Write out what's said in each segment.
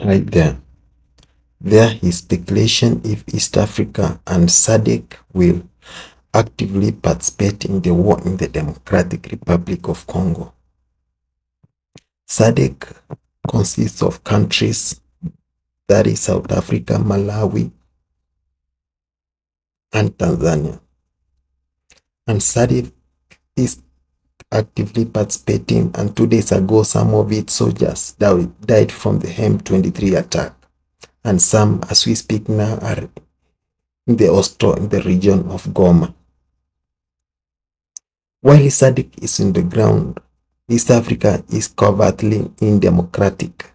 Right there. There is speculation if East Africa and SADC will actively participate in the war in the Democratic Republic of Congo. SADC consists of countries that is South Africa, Malawi, and Tanzania. And SADC is actively participating, and 2 days ago some of its soldiers died from the M23 attack, and some, as we speak now, are in the region of Goma. While SADC is in the ground, East Africa is covertly undemocratic.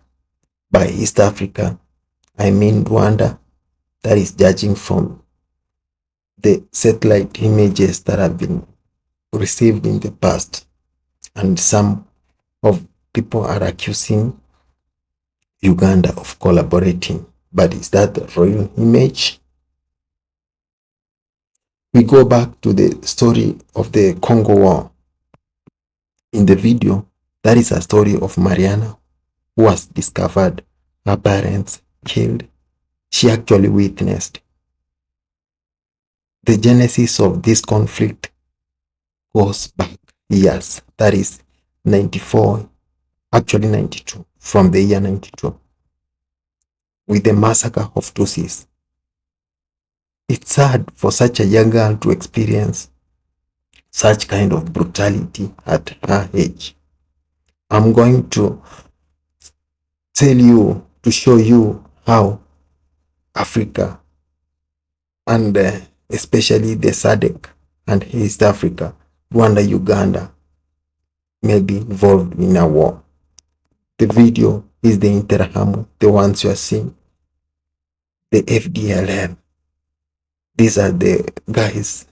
By East Africa, I mean Rwanda, that is judging from the satellite images that have been received in the past. And some of people are accusing Uganda of collaborating. But is that the real image? We go back to the story of the Congo War. In the video, that is a story of Mariana, who was discovered, her parents killed. She actually witnessed. The genesis of this conflict goes back years, that is 94, actually 92, from the year 92, with the massacre of Tutsis. It's sad for such a young girl to experience such kind of brutality at her age. I'm going to tell you, to show you how Africa and especially the SADC and East Africa, Rwanda, Uganda, may be involved in a war. The video is the Interahamwe, the ones you are seeing, the FDLM. These are the guys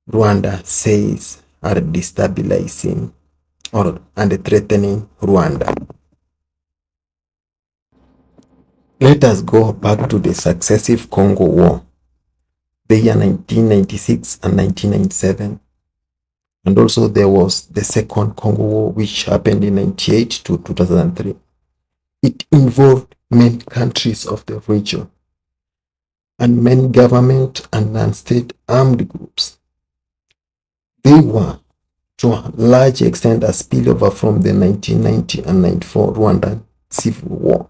Rwanda says are destabilizing and threatening Rwanda. Let us go back to the successive Congo War, the year 1996 and 1997. And also there was the second Congo War, which happened in 98 to 2003. It involved many countries of the region and many government and non-state armed groups. They were, to a large extent, a spillover from the 1990 and 94 Rwandan Civil War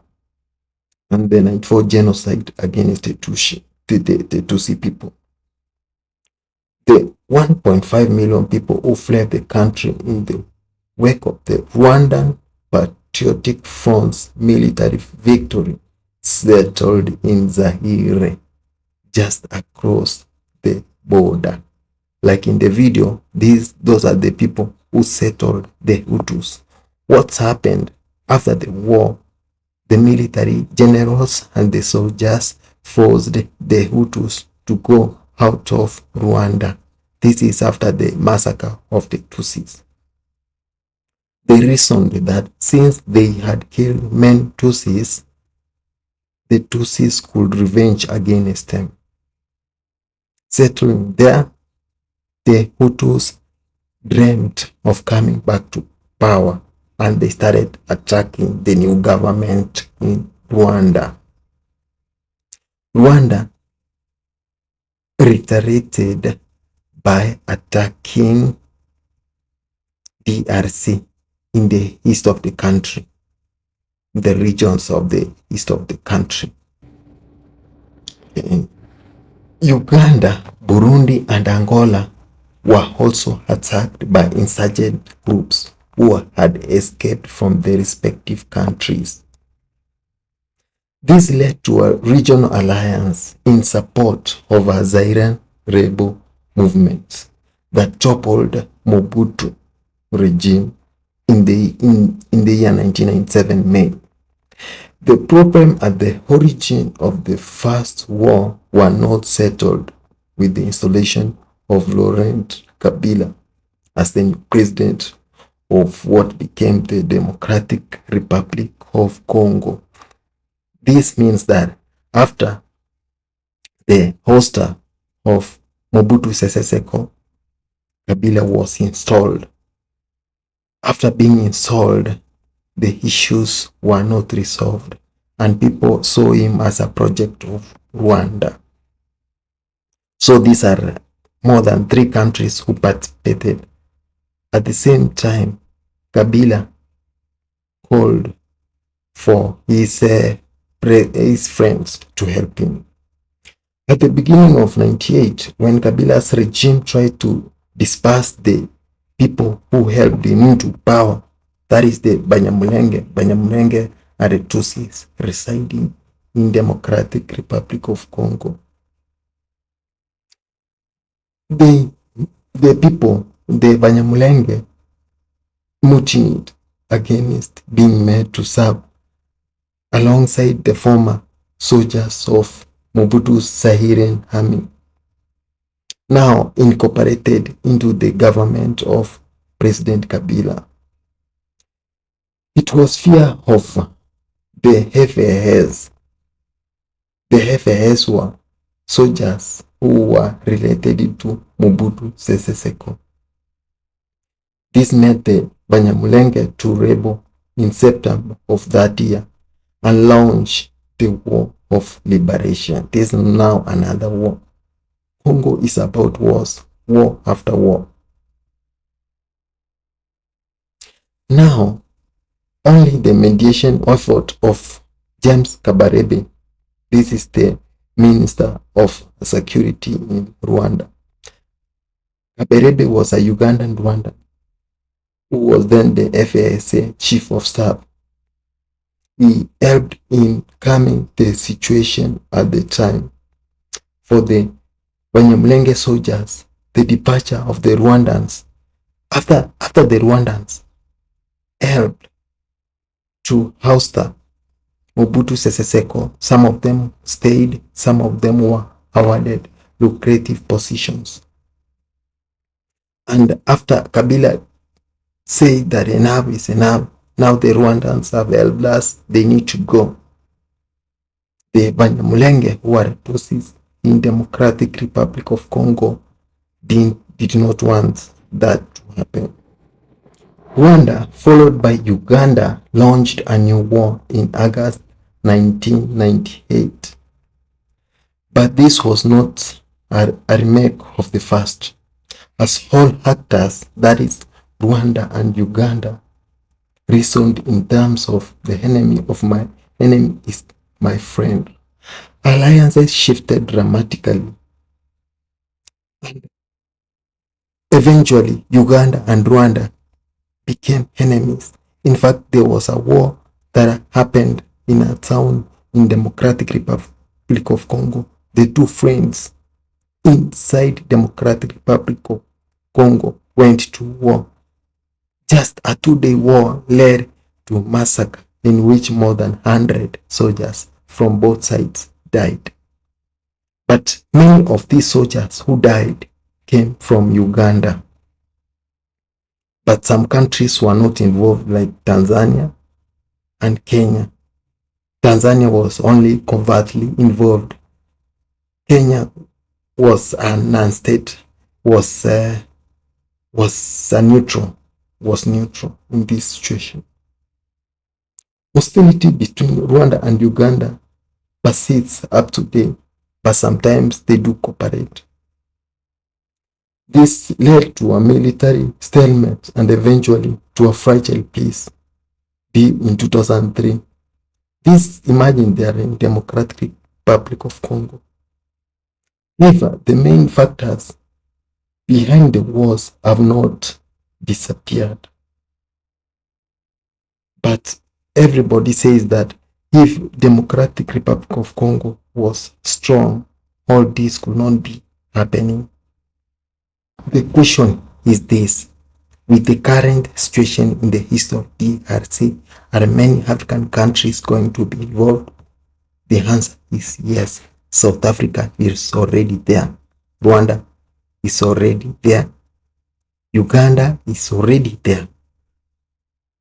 and the 94 genocide against the Tutsi people. The 1.5 million people who fled the country in the wake of the Rwandan Patriotic Front's military victory settled in Zaire, just across the border. Like in the video, those are the people who settled the Hutus. What's happened after the war? The military generals and the soldiers forced the Hutus to go out of Rwanda. This is after the massacre of the Tutsis. They reasoned that since they had killed many Tutsis, the Tutsis could revenge against them. Settling there, the Hutus dreamt of coming back to power, and they started attacking the new government in Rwanda. Rwanda retaliated by attacking DRC in the east of the country, the regions of the east of the country. In Uganda, Burundi, and Angola were also attacked by insurgent groups who had escaped from their respective countries. This led to a regional alliance in support of a Zairean rebel movement that toppled Mobutu regime in the year 1997 May. The problem at the origin of the first war were not settled with the installation of Laurent Kabila as the new president of what became the Democratic Republic of Congo. This means that after the ouster of Mobutu Sese Seko, Kabila was installed. After being installed, the issues were not resolved, and people saw him as a project of Rwanda. So these are more than 3 countries who participated. At the same time, Kabila called for his friends to help him. At the beginning of 98, when Kabila's regime tried to disperse the people who helped him into power, that is the Banyamulenge. Banyamulenge are the Tutsis residing in Democratic Republic of Congo. The people, the Banyamulenge, mutinied against being made to serve alongside the former soldiers of Mobutu's Zaire army, now incorporated into the government of President Kabila. It was fear of the FAS. The FAS were soldiers who were related to Mobutu Sese Seko. This made the Banyamulenge to rebel in September of that year and launch the War of Liberation. This is now another war. Congo is about wars, war after war. Now, only the mediation effort of James Kabarebe, this is the Minister of Security in Rwanda. Kabarebe was a Ugandan Rwandan who was then the FASA Chief of Staff. He helped in calming the situation at the time. For the Banyamulenge soldiers, the departure of the Rwandans, after the Rwandans helped to ouster Mobutu Sese Seko, some of them stayed, some of them were awarded lucrative positions. And after Kabila said that enough is enough, now the Rwandans have helped us, they need to go. The Banyamulenge, who are Tutsis in Democratic Republic of Congo, did not want that to happen. Rwanda, followed by Uganda, launched a new war in August 1998. But this was not a remake of the first, as all actors, that is Rwanda and Uganda, reasoned in terms of the enemy of my enemy is my friend. Alliances shifted dramatically. And eventually, Uganda and Rwanda became enemies. In fact, there was a war that happened in a town in Democratic Republic of Congo. The two friends inside Democratic Republic of Congo went to war. Just a 2-day war led to a massacre in which more than 100 soldiers from both sides died. But many of these soldiers who died came from Uganda. But some countries were not involved, like Tanzania and Kenya. Tanzania was only covertly involved. Kenya was a non-state, was neutral in this situation. Hostility between Rwanda and Uganda persists up to date, but sometimes they do cooperate. This led to a military stalemate and eventually to a fragile peace deal in 2003. This imagined there in Democratic Republic of Congo. However, the main factors behind the wars have not disappeared. But everybody says that if Democratic Republic of Congo was strong, all this could not be happening. The question is this: with the current situation in the history of DRC, are many African countries going to be involved? The answer is yes. South Africa is already there. Rwanda is already there. Uganda is already there.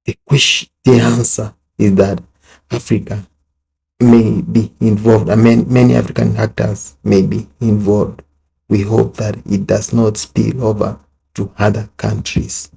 The answer is that Africa may be involved. Many African actors may be involved. We hope that it does not spill over to other countries.